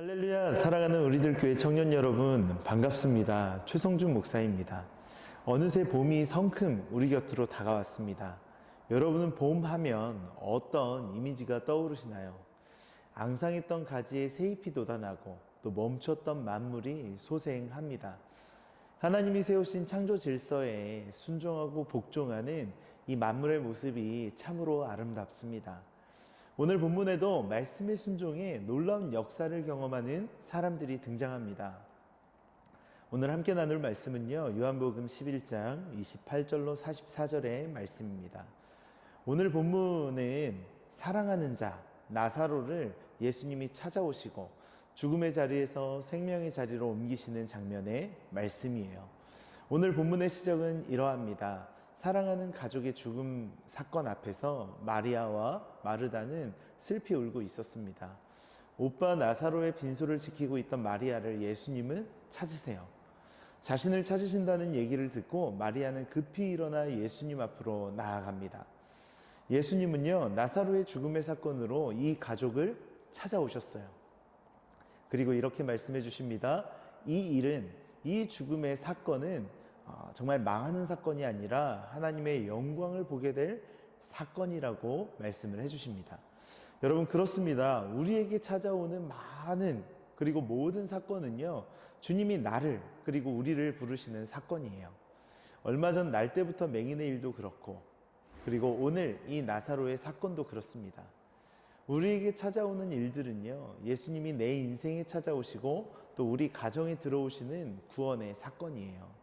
할렐루야, 사랑하는 우리들 교회 청년 여러분, 반갑습니다. 최성준 목사입니다. 어느새 봄이 성큼 우리 곁으로 다가왔습니다. 여러분은 봄 하면 어떤 이미지가 떠오르시나요? 앙상했던 가지에 새잎이 돋아나고 또 멈췄던 만물이 소생합니다. 하나님이 세우신 창조 질서에 순종하고 복종하는 이 만물의 모습이 참으로 아름답습니다. 오늘 본문에도 말씀의 순종에 놀라운 역사를 경험하는 사람들이 등장합니다. 오늘 함께 나눌 말씀은요, 요한복음 11장 28절로 44절의 말씀입니다. 오늘 본문은 사랑하는 자 나사로를 예수님이 찾아오시고 죽음의 자리에서 생명의 자리로 옮기시는 장면의 말씀이에요. 오늘 본문의 시작은 이러합니다. 사랑하는 가족의 죽음 사건 앞에서 마리아와 마르다는 슬피 울고 있었습니다. 오빠 나사로의 빈소를 지키고 있던 마리아를 예수님은 찾으세요. 자신을 찾으신다는 얘기를 듣고 마리아는 급히 일어나 예수님 앞으로 나아갑니다. 예수님은요, 나사로의 죽음의 사건으로 이 가족을 찾아오셨어요. 그리고 이렇게 말씀해 주십니다. 이 죽음의 사건은 정말 망하는 사건이 아니라 하나님의 영광을 보게 될 사건이라고 말씀을 해주십니다. 여러분, 그렇습니다. 우리에게 찾아오는 많은 그리고 모든 사건은요, 주님이 나를 그리고 우리를 부르시는 사건이에요. 얼마 전 날 때부터 맹인의 일도 그렇고, 그리고 오늘 이 나사로의 사건도 그렇습니다. 우리에게 찾아오는 일들은요, 예수님이 내 인생에 찾아오시고 또 우리 가정에 들어오시는 구원의 사건이에요.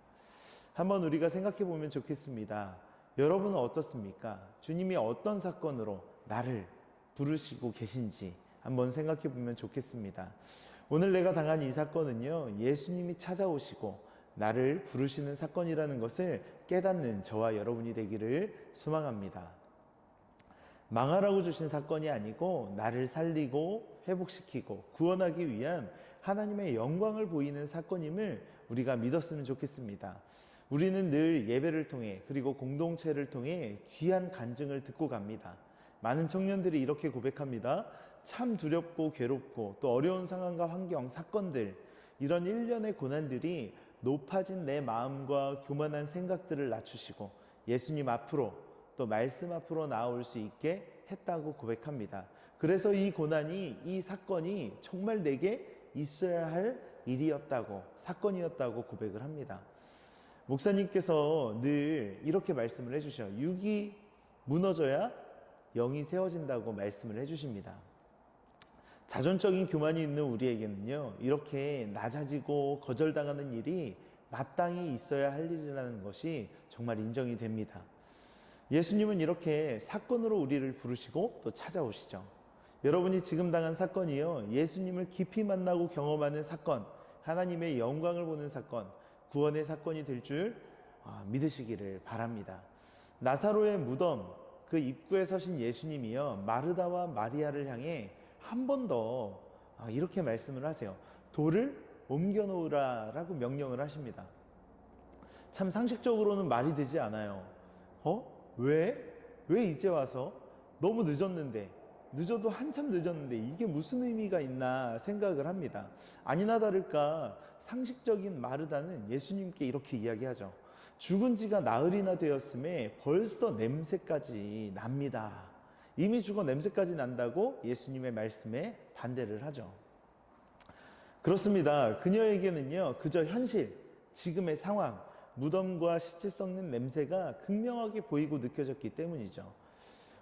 한번 우리가 생각해 보면 좋겠습니다. 여러분은 어떻습니까? 주님이 어떤 사건으로 나를 부르시고 계신지 한번 생각해 보면 좋겠습니다. 오늘 내가 당한 이 사건은요, 예수님이 찾아오시고 나를 부르시는 사건이라는 것을 깨닫는 저와 여러분이 되기를 소망합니다. 망하라고 주신 사건이 아니고 나를 살리고 회복시키고 구원하기 위한 하나님의 영광을 보이는 사건임을 우리가 믿었으면 좋겠습니다. 우리는 늘 예배를 통해 그리고 공동체를 통해 귀한 간증을 듣고 갑니다. 많은 청년들이 이렇게 고백합니다. 참 두렵고 괴롭고 또 어려운 상황과 환경, 사건들, 이런 일련의 고난들이 높아진 내 마음과 교만한 생각들을 낮추시고 예수님 앞으로 또 말씀 앞으로 나올 수 있게 했다고 고백합니다. 그래서 이 고난이, 이 사건이 정말 내게 있어야 할 일이었다고, 사건이었다고 고백을 합니다. 목사님께서 늘 이렇게 말씀을 해주셔요. 육이 무너져야 영이 세워진다고 말씀을 해주십니다. 자존적인 교만이 있는 우리에게는요, 이렇게 낮아지고 거절당하는 일이 마땅히 있어야 할 일이라는 것이 정말 인정이 됩니다. 예수님은 이렇게 사건으로 우리를 부르시고 또 찾아오시죠. 여러분이 지금 당한 사건이요, 예수님을 깊이 만나고 경험하는 사건, 하나님의 영광을 보는 사건, 구원의 사건이 될 줄 믿으시기를 바랍니다. 나사로의 무덤 그 입구에 서신 예수님이요, 마르다와 마리아를 향해 한 번 더 이렇게 말씀을 하세요. 돌을 옮겨 놓으라 라고 명령을 하십니다. 참 상식적으로는 말이 되지 않아요. 왜 이제 와서? 너무 늦었는데, 늦어도 한참 늦었는데 이게 무슨 의미가 있나 생각을 합니다. 아니나 다를까 상식적인 마르다는 예수님께 이렇게 이야기하죠. 죽은 지가 나흘이나 되었음에 벌써 냄새까지 납니다. 이미 죽어 냄새까지 난다고 예수님의 말씀에 반대를 하죠. 그렇습니다. 그녀에게는요, 그저 현실, 지금의 상황, 무덤과 시체 썩는 냄새가 극명하게 보이고 느껴졌기 때문이죠.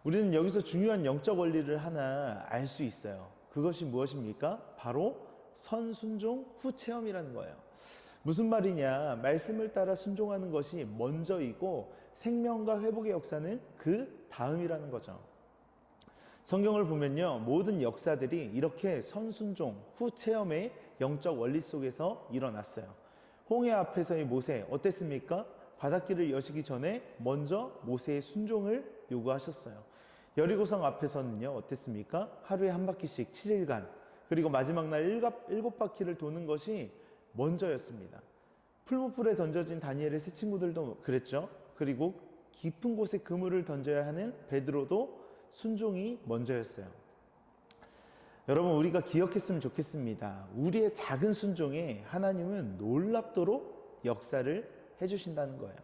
우리는 여기서 중요한 영적 원리를 하나 알 수 있어요. 그것이 무엇입니까? 바로 선순종 후체험이라는 거예요. 무슨 말이냐? 말씀을 따라 순종하는 것이 먼저이고 생명과 회복의 역사는 그 다음이라는 거죠. 성경을 보면요, 모든 역사들이 이렇게 선순종 후체험의 영적 원리 속에서 일어났어요. 홍해 앞에서의 모세 어땠습니까? 바닷길을 여시기 전에 먼저 모세의 순종을 요구하셨어요. 여리고성 앞에서는요, 어땠습니까? 하루에 한 바퀴씩 7일간, 그리고 마지막 날 7바퀴를 도는 것이 먼저였습니다. 풀무풀에 던져진 다니엘의 세 친구들도 그랬죠. 그리고 깊은 곳에 그물을 던져야 하는 베드로도 순종이 먼저였어요. 여러분, 우리가 기억했으면 좋겠습니다. 우리의 작은 순종에 하나님은 놀랍도록 역사를 해주신다는 거예요.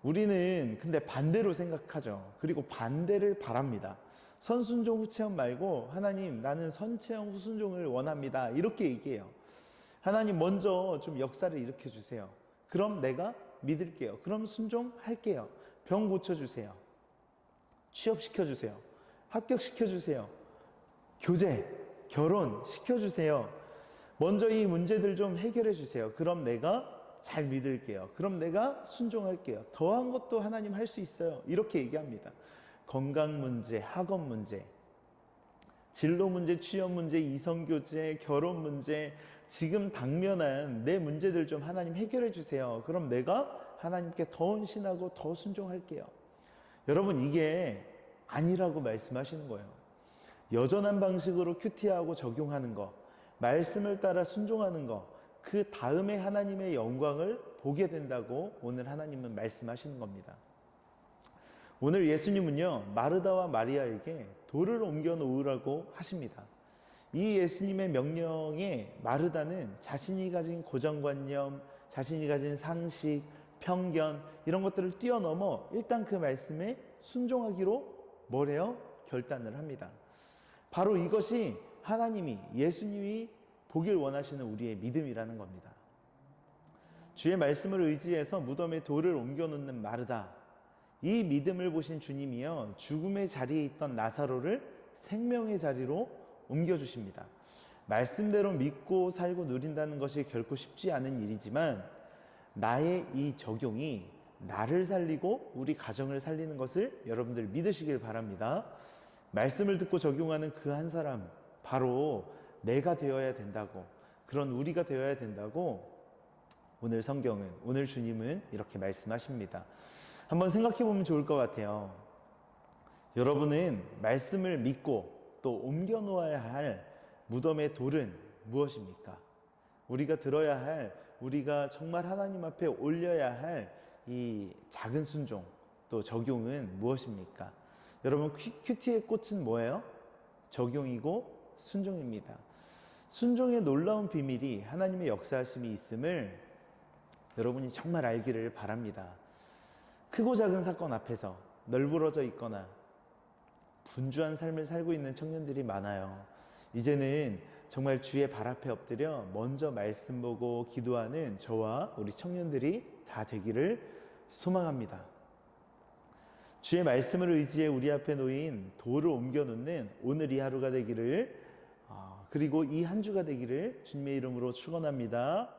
우리는 근데 반대로 생각하죠. 그리고 반대를 바랍니다. 선순종 후체험 말고 하나님, 나는 선체험 후순종을 원합니다. 이렇게 얘기해요. 하나님 먼저 좀 역사를 일으켜 주세요. 그럼 내가 믿을게요. 그럼 순종할게요. 병 고쳐주세요. 취업시켜주세요. 합격시켜주세요. 교제, 결혼 시켜주세요. 먼저 이 문제들 좀 해결해 주세요. 그럼 내가 잘 믿을게요. 그럼 내가 순종할게요. 더한 것도 하나님 할 수 있어요. 이렇게 얘기합니다. 건강 문제, 학업 문제, 진로 문제, 취업 문제, 이성교제, 결혼 문제, 지금 당면한 내 문제들 좀 하나님 해결해 주세요. 그럼 내가 하나님께 더 헌신하고 더 순종할게요. 여러분, 이게 아니라고 말씀하시는 거예요. 여전한 방식으로 큐티하고 적용하는 거, 말씀을 따라 순종하는 거, 그 다음에 하나님의 영광을 보게 된다고 오늘 하나님은 말씀하시는 겁니다. 오늘 예수님은요, 마르다와 마리아에게 돌을 옮겨 놓으라고 하십니다. 이 예수님의 명령에 마르다는 자신이 가진 고정관념, 자신이 가진 상식, 편견 이런 것들을 뛰어넘어 일단 그 말씀에 순종하기로 뭐래요? 결단을 합니다. 바로 이것이 하나님이, 예수님이 보길 원하시는 우리의 믿음이라는 겁니다. 주의 말씀을 의지해서 무덤에 돌을 옮겨 놓는 마르다, 이 믿음을 보신 주님이요, 죽음의 자리에 있던 나사로를 생명의 자리로 옮겨주십니다. 말씀대로 믿고 살고 누린다는 것이 결코 쉽지 않은 일이지만 나의 이 적용이 나를 살리고 우리 가정을 살리는 것을 여러분들 믿으시길 바랍니다. 말씀을 듣고 적용하는 그 한 사람, 바로 내가 되어야 된다고, 그런 우리가 되어야 된다고 오늘 성경은, 오늘 주님은 이렇게 말씀하십니다. 한번 생각해 보면 좋을 것 같아요. 여러분은 말씀을 믿고 또 옮겨 놓아야 할 무덤의 돌은 무엇입니까? 우리가 들어야 할, 우리가 정말 하나님 앞에 올려야 할 이 작은 순종, 또 적용은 무엇입니까? 여러분, 큐티의 꽃은 뭐예요? 적용이고 순종입니다. 순종의 놀라운 비밀이 하나님의 역사하심이 있음을 여러분이 정말 알기를 바랍니다. 크고 작은 사건 앞에서 널브러져 있거나 분주한 삶을 살고 있는 청년들이 많아요. 이제는 정말 주의 발 앞에 엎드려 먼저 말씀 보고 기도하는 저와 우리 청년들이 다 되기를 소망합니다. 주의 말씀을 의지해 우리 앞에 놓인 돌을 옮겨 놓는 오늘 이 하루가 되기를, 그리고 이 한 주가 되기를 주님의 이름으로 축원합니다.